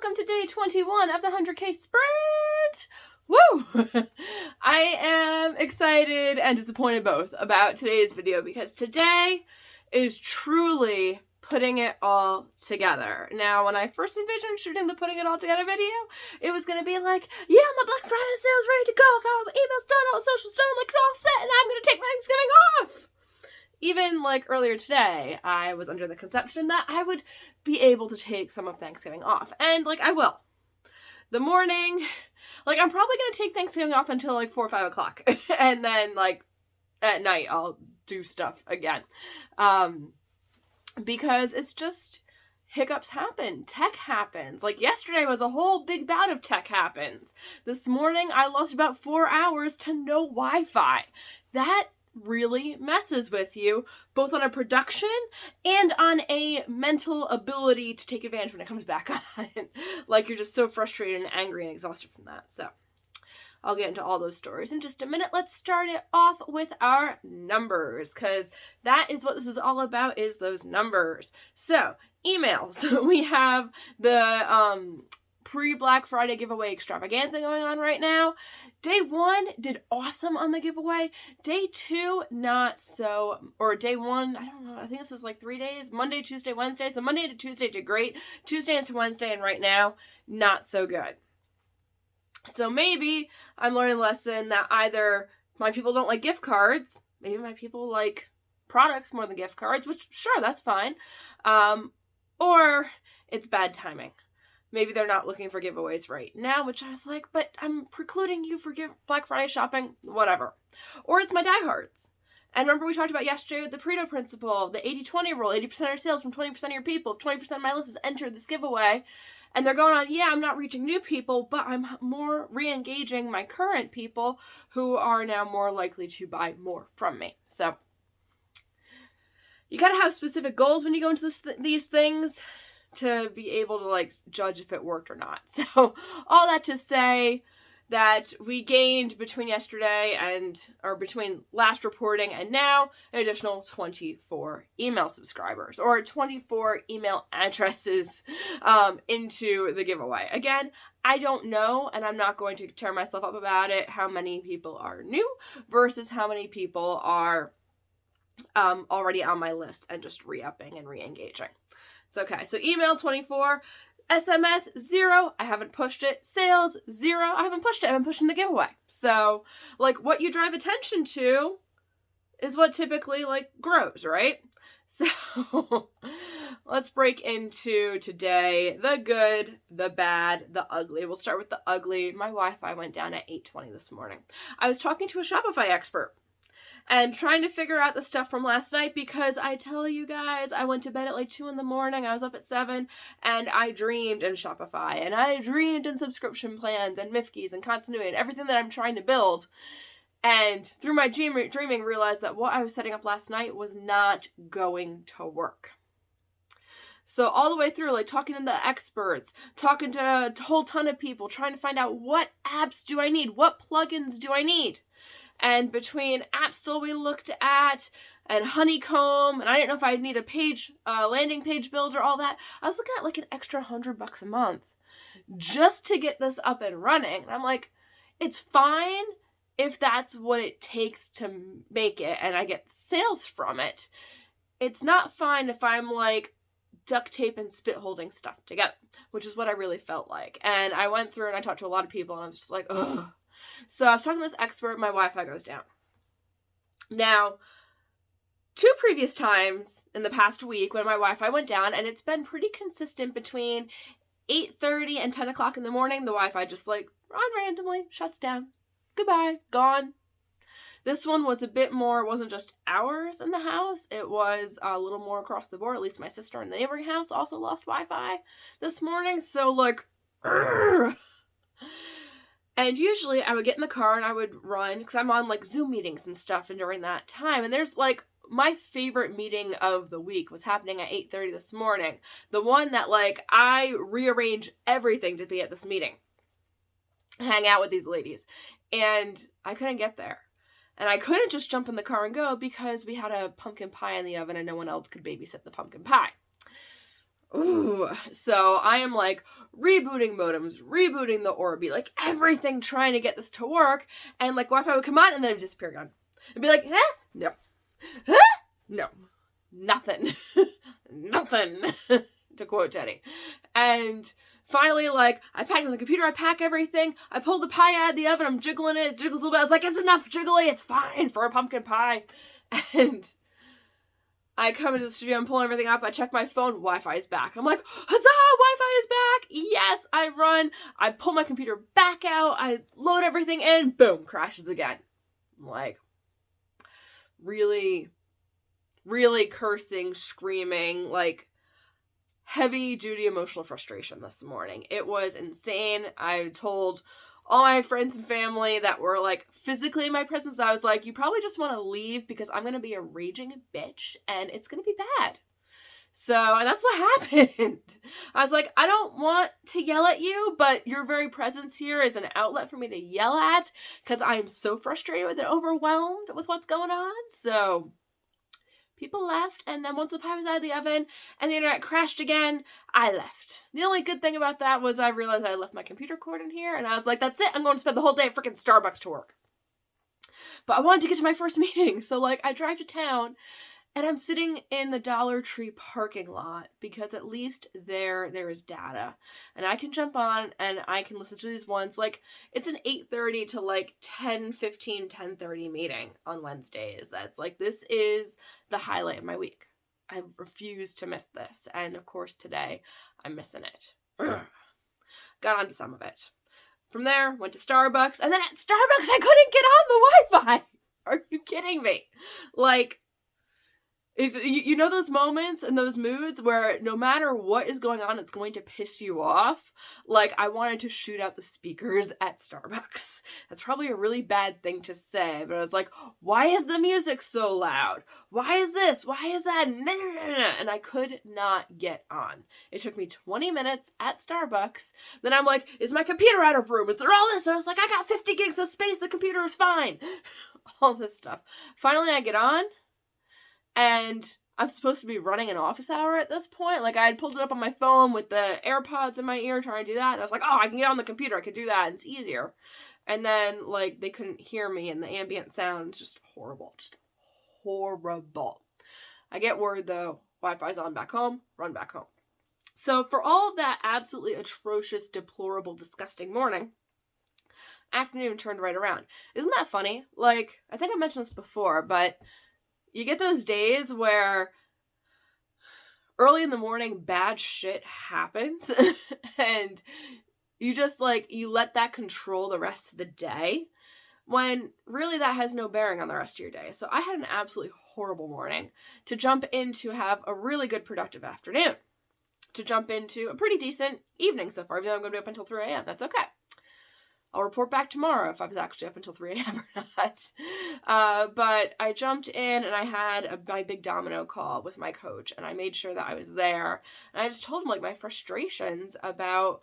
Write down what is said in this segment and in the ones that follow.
welcome to day 21 of the 100K sprint. Woo! I am excited and disappointed both about today's video because today is truly putting it all together. Now, when I first envisioned shooting the putting it all together video, it was going to be like, yeah, my Black Friday sales ready to go. I got all my emails done, all the socials done, I'm like, it's all set, and I'm going to take Thanksgiving off. Even like earlier today, I was under the conception that I would be able to take some of Thanksgiving off. And like, I will. The morning, like, I'm probably going to take Thanksgiving off until like 4 or 5 o'clock. And then like at night, I'll do stuff again. Because it's just, hiccups happen. Tech happens. Like yesterday was a whole big bout of tech happens. This morning, I lost about 4 hours to no Wi-Fi. That really messes with you, both on a production and on a mental ability to take advantage when it comes back on. Like, you're just so frustrated and angry and exhausted from that. So I'll get into all those stories in just a minute. Let's start it off with our numbers, because that is what this is all about, is those numbers. So emails. We have the pre-Black Friday giveaway extravaganza going on right now. Day 1 did awesome on the giveaway. Day 2, not so. Or day 1, I don't know, I think this is like 3 days. Monday, Tuesday, Wednesday. So Monday to Tuesday did great. Tuesday into Wednesday, and right now, not so good. So maybe I'm learning a lesson that either my people don't like gift cards, maybe my people like products more than gift cards, which sure, that's fine. Or it's bad timing. Maybe they're not looking for giveaways right now, which I was like, but I'm precluding you for Black Friday shopping, whatever. Or it's my diehards. And remember we talked about yesterday with the Pareto principle, the 80-20 rule, 80% of your sales from 20% of your people. If 20% of my list has entered this giveaway, and they're going on, yeah, I'm not reaching new people, but I'm more re-engaging my current people who are now more likely to buy more from me. So you gotta have specific goals when you go into these things to be able to like judge if it worked or not. So all that to say that we gained between yesterday or between last reporting and now, an additional 24 email subscribers or 24 email addresses into the giveaway. Again, I don't know, and I'm not going to tear myself up about it, how many people are new versus how many people are already on my list and just re-upping and re-engaging. So, okay, so email 24, SMS 0, I haven't pushed it, sales 0, I haven't pushed it, I've been pushing the giveaway. So, like, what you drive attention to is what typically, like, grows, right? So, let's break into today, the good, the bad, the ugly. We'll start with the ugly. My Wi-Fi went down at 8:20 this morning. I was talking to a Shopify expert and trying to figure out the stuff from last night, because I tell you guys, I went to bed at like 2 a.m. I was up at 7, and I dreamed in Shopify, and I dreamed in subscription plans and MIFGEs and continuity and everything that I'm trying to build. And through my dreaming, realized that what I was setting up last night was not going to work. So all the way through, like talking to the experts, talking to a whole ton of people, trying to find out what apps do I need, what plugins do I need. And between Appstill we looked at, and Honeycomb, and I didn't know if I'd need a landing page builder, all that. I was looking at like an extra $100 a month just to get this up and running. And I'm like, it's fine if that's what it takes to make it and I get sales from it. It's not fine if I'm like duct tape and spit holding stuff together, which is what I really felt like. And I went through and I talked to a lot of people, and I was just like, ugh. So I was talking to this expert, my Wi-Fi goes down. Now, 2 previous times in the past week when my Wi-Fi went down, and it's been pretty consistent between 8:30 and 10 o'clock in the morning, the Wi-Fi just like randomly shuts down. Goodbye, gone. This one was a bit more, it wasn't just ours in the house, it was a little more across the board. At least my sister in the neighboring house also lost Wi-Fi this morning. So like, and usually I would get in the car and I would run, because I'm on like Zoom meetings and stuff, and during that time, and there's like, my favorite meeting of the week was happening at 8:30 this morning. The one that like, I rearrange everything to be at this meeting, hang out with these ladies, and I couldn't get there. And I couldn't just jump in the car and go, because we had a pumpkin pie in the oven and no one else could babysit the pumpkin pie. Ooh. So I am like rebooting modems, rebooting the Orbi, like everything trying to get this to work. And like Wi-Fi would come on and then it would disappear again. And be like, no. No. Nothing. Nothing. To quote Teddy. And finally, like, I packed on the computer, I pack everything, I pulled the pie out of the oven, I'm jiggling it jiggles a little bit. I was like, it's enough jiggly, it's fine for a pumpkin pie. And I come into the studio, I'm pulling everything up, I check my phone, Wi-Fi is back. I'm like, huzzah, Wi-Fi is back! Yes, I run, I pull my computer back out, I load everything in, boom, crashes again. I'm like, really, really cursing, screaming, like, heavy-duty emotional frustration this morning. It was insane. I told all my friends and family that were, like, physically in my presence, I was like, you probably just want to leave because I'm going to be a raging bitch and it's going to be bad. So, and that's what happened. I was like, I don't want to yell at you, but your very presence here is an outlet for me to yell at because I'm so frustrated and overwhelmed with what's going on. So people left, and then once the pie was out of the oven and the internet crashed again, I left. The only good thing about that was I realized I left my computer cord in here, and I was like, that's it, I'm going to spend the whole day at freaking Starbucks to work. But I wanted to get to my first meeting, so like I drive to town, and I'm sitting in the Dollar Tree parking lot because at least there is data. And I can jump on and I can listen to these ones. Like, it's an 8:30 to like 10:15, 10:30 meeting on Wednesdays. That's like, this is the highlight of my week. I refuse to miss this. And of course today, I'm missing it. Got onto some of it. From there, went to Starbucks. And then at Starbucks, I couldn't get on the Wi-Fi. Are you kidding me? Like, you know those moments and those moods where no matter what is going on, it's going to piss you off? Like, I wanted to shoot out the speakers at Starbucks. That's probably a really bad thing to say, but I was like, why is the music so loud? Why is this? Why is that? And I could not get on. It took me 20 minutes at Starbucks. Then I'm like, is my computer out of room? Is there all this? And I was like, I got 50 gigs of space. The computer is fine. All this stuff. Finally, I get on. And I'm supposed to be running an office hour at this point. Like, I had pulled it up on my phone with the AirPods in my ear trying to do that. And I was like, oh, I can get on the computer. I could do that. It's easier. And then, like, they couldn't hear me. And the ambient sound is just horrible. Just horrible. I get word, though, Wi-Fi's on back home. Run back home. So for all of that absolutely atrocious, deplorable, disgusting morning, afternoon turned right around. Isn't that funny? Like, I think I mentioned this before, but you get those days where early in the morning, bad shit happens and you just like, you let that control the rest of the day when really that has no bearing on the rest of your day. So I had an absolutely horrible morning to jump in to have a really good productive afternoon, to jump into a pretty decent evening so far, even though I'm going to be up until 3 a.m. That's okay. I'll report back tomorrow if I was actually up until 3 a.m. or not. But I jumped in and I had my big domino call with my coach and I made sure that I was there. And I just told him like my frustrations about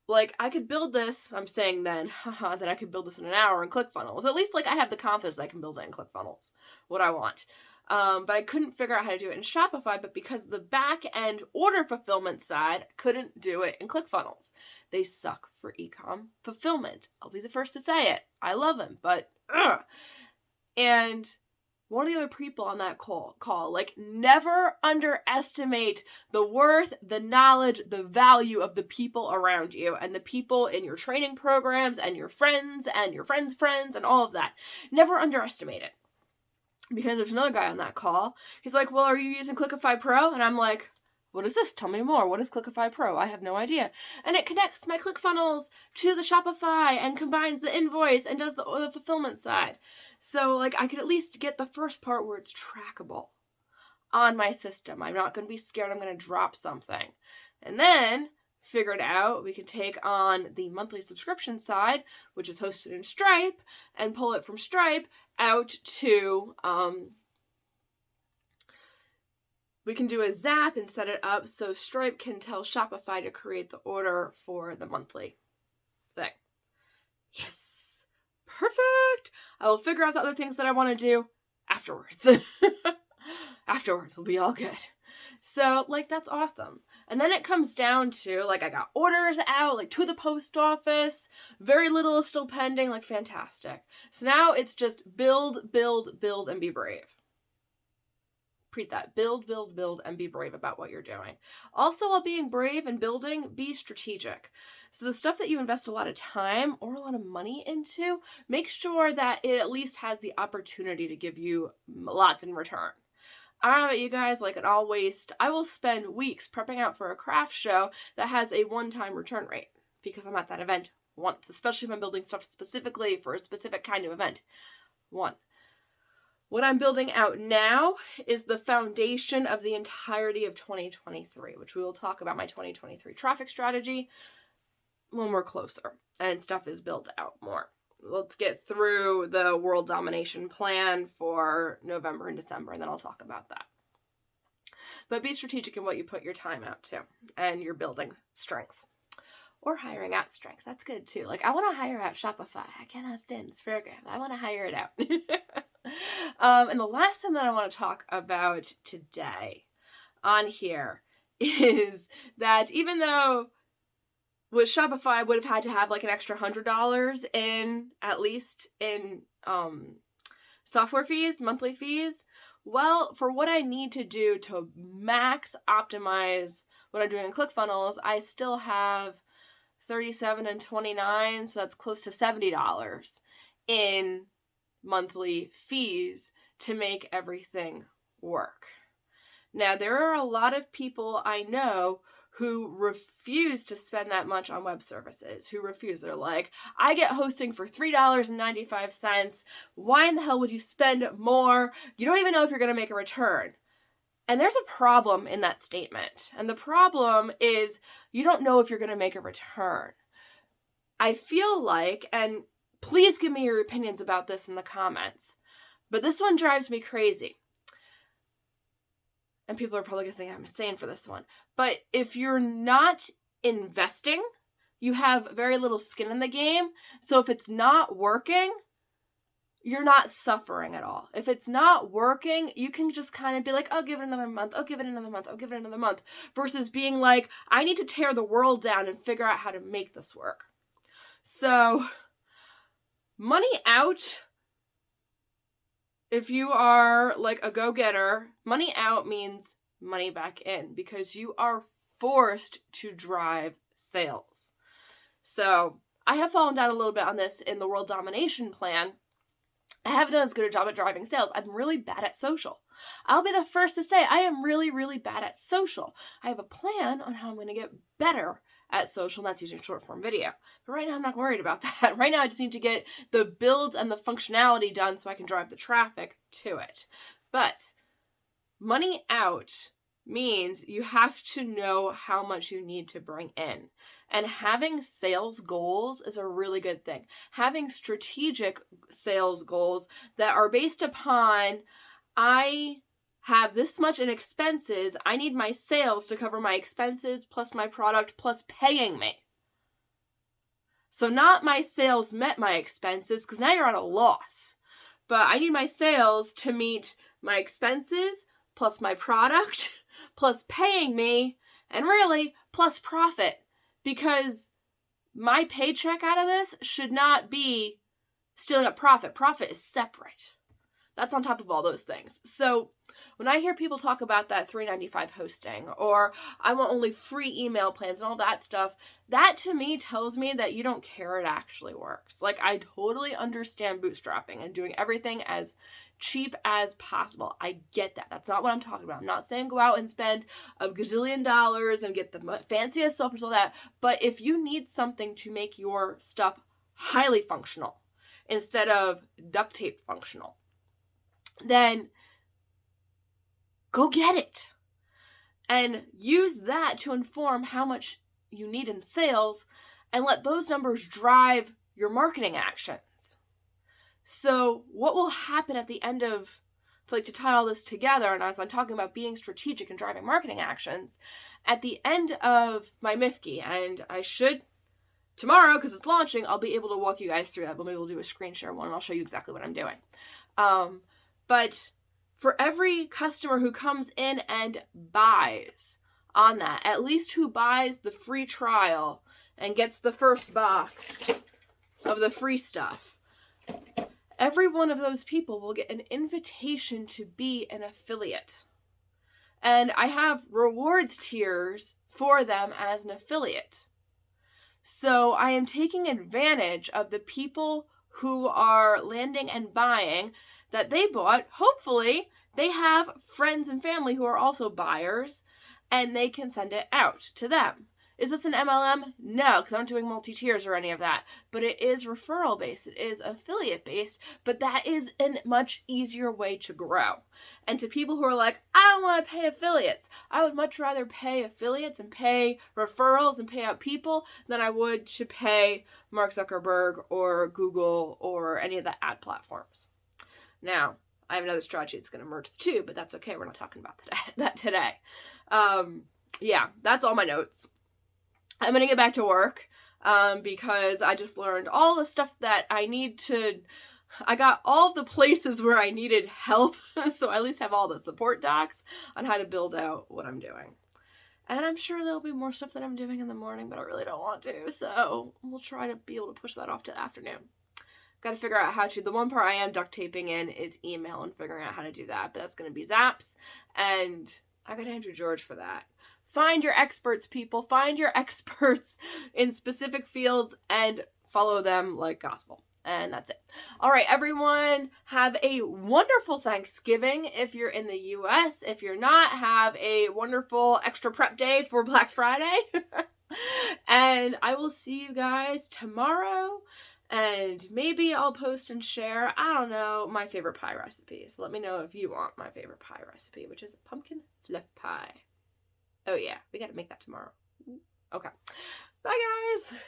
like, I could build this, I'm saying then, that I could build this in an hour in ClickFunnels. At least like I have the confidence that I can build it in ClickFunnels, what I want. But I couldn't figure out how to do it in Shopify, but because the back end order fulfillment side, I couldn't do it in ClickFunnels. They suck for e-com fulfillment. I'll be the first to say it. I love them, but And one of the other people on that call, like, never underestimate the worth, the knowledge, the value of the people around you and the people in your training programs and your friends' friends and all of that. Never underestimate it. Because there's another guy on that call. He's like, well, are you using Clickify Pro? And I'm like, what is this? Tell me more. What is Clickify Pro? I have no idea. And it connects my ClickFunnels to the Shopify and combines the invoice and does the fulfillment side. So, like, I could at least get the first part where it's trackable on my system. I'm not going to be scared I'm going to drop something. And then figure it out. We can take on the monthly subscription side, which is hosted in Stripe, and pull it from Stripe out to, we can do a zap and set it up so Stripe can tell Shopify to create the order for the monthly thing. Yes. Perfect. I will figure out the other things that I want to do afterwards. Afterwards will be all good. So, like, that's awesome. And then it comes down to, like, I got orders out, like, to the post office, very little is still pending, like, fantastic. So now it's just build, build, build, and be brave. Repeat that. Build, build, build, and be brave about what you're doing. Also, while being brave and building, be strategic. So the stuff that you invest a lot of time or a lot of money into, make sure that it at least has the opportunity to give you lots in return. I don't know about you guys, like, I will spend weeks prepping out for a craft show that has a one-time return rate because I'm at that event once, especially if I'm building stuff specifically for a specific kind of event. One. What I'm building out now is the foundation of the entirety of 2023, which we will talk about my 2023 traffic strategy when we're closer and stuff is built out more. Let's get through the world domination plan for November and December, and then I'll talk about that. But be strategic in what you put your time out to and your building strengths. Or hiring out strengths. That's good too. Like, I want to hire out Shopify. I cannot stand this program. I want to hire it out. And the last thing that I want to talk about today on here is that even though with Shopify, I would have had to have like an extra $100 at least in software fees, monthly fees. Well, for what I need to do to max optimize what I'm doing in ClickFunnels, I still have $37 and $29, so that's close to $70 in monthly fees to make everything work. Now, there are a lot of people I know who refuse to spend that much on web services, who refuse. They're like, I get hosting for $3.95. Why in the hell would you spend more? You don't even know if you're going to make a return. And there's a problem in that statement. And the problem is you don't know if you're going to make a return. I feel like, and please give me your opinions about this in the comments, but this one drives me crazy. And people are probably going to think I'm insane for this one. But if you're not investing, you have very little skin in the game. So if it's not working, you're not suffering at all. If it's not working, you can just kind of be like, I'll give it another month. I'll give it another month. I'll give it another month. Versus being like, I need to tear the world down and figure out how to make this work. So money out, if you are like a go-getter, money out means money back in because you are forced to drive sales. So I have fallen down a little bit on this in the world domination plan. I haven't done as good a job at driving sales. I'm really bad at social. I'll be the first to say I am really, really bad at social. I have a plan on how I'm going to get better at social, and that's using short form video. But right now I'm not worried about that. Right now I just need to get the builds and the functionality done so I can drive the traffic to it. But money out means you have to know how much you need to bring in. And having sales goals is a really good thing. Having strategic sales goals that are based upon, I have this much in expenses, I need my sales to cover my expenses plus my product plus paying me. So not my sales met my expenses, because now you're at a loss. But I need my sales to meet my expenses plus my product plus paying me, and really plus profit. Because my paycheck out of this should not be stealing up profit. Profit is separate. That's on top of all those things. So when I hear people talk about that $3.95 hosting, or I want only free email plans and all that stuff, that to me tells me that you don't care it actually works. Like, I totally understand bootstrapping and doing everything as cheap as possible. I get that. That's not what I'm talking about. I'm not saying go out and spend a gazillion dollars and get the fanciest software and all that. But if you need something to make your stuff highly functional instead of duct tape functional, then go get it and use that to inform how much you need in sales and let those numbers drive your marketing actions. So what will happen at the end of, to tie all this together, and as I'm talking about being strategic and driving marketing actions, at the end of my MIFGE, and I should, tomorrow, because it's launching, I'll be able to walk you guys through that, but maybe we'll do a screen share one and I'll show you exactly what I'm doing. But for every customer who comes in and buys, on that, at least who buys the free trial and gets the first box of the free stuff, every one of those people will get an invitation to be an affiliate. And I have rewards tiers for them as an affiliate. So I am taking advantage of the people who are landing and buying that they bought. Hopefully, they have friends and family who are also buyers, and they can send it out to them. Is this an MLM? No, because I'm not doing multi-tiers or any of that. But it is referral-based. It is affiliate-based. But that is a much easier way to grow. And to people who are like, I don't want to pay affiliates. I would much rather pay affiliates and pay referrals and pay out people than I would to pay Mark Zuckerberg or Google or any of the ad platforms. Now, I have another strategy that's going to merge the two, but that's okay. We're not talking about that today. Yeah, that's all my notes. I'm going to get back to work because I just learned all the stuff that I need to. I got all the places where I needed help, so I at least have all the support docs on how to build out what I'm doing. And I'm sure there'll be more stuff that I'm doing in the morning, but I really don't want to, so we'll try to be able to push that off to the afternoon. Got to figure out how to. The one part I am duct taping in is email and figuring out how to do that, but that's going to be Zaps, and I got Andrew George for that. Find your experts, people. Find your experts in specific fields and follow them like gospel. And that's it. All right, everyone, have a wonderful Thanksgiving if you're in the U.S. If you're not, have a wonderful extra prep day for Black Friday. And I will see you guys tomorrow. And maybe I'll post and share, I don't know, my favorite pie recipe. So let me know if you want my favorite pie recipe, which is a pumpkin fluff pie. Oh yeah, we got to make that tomorrow. Okay. Bye, guys.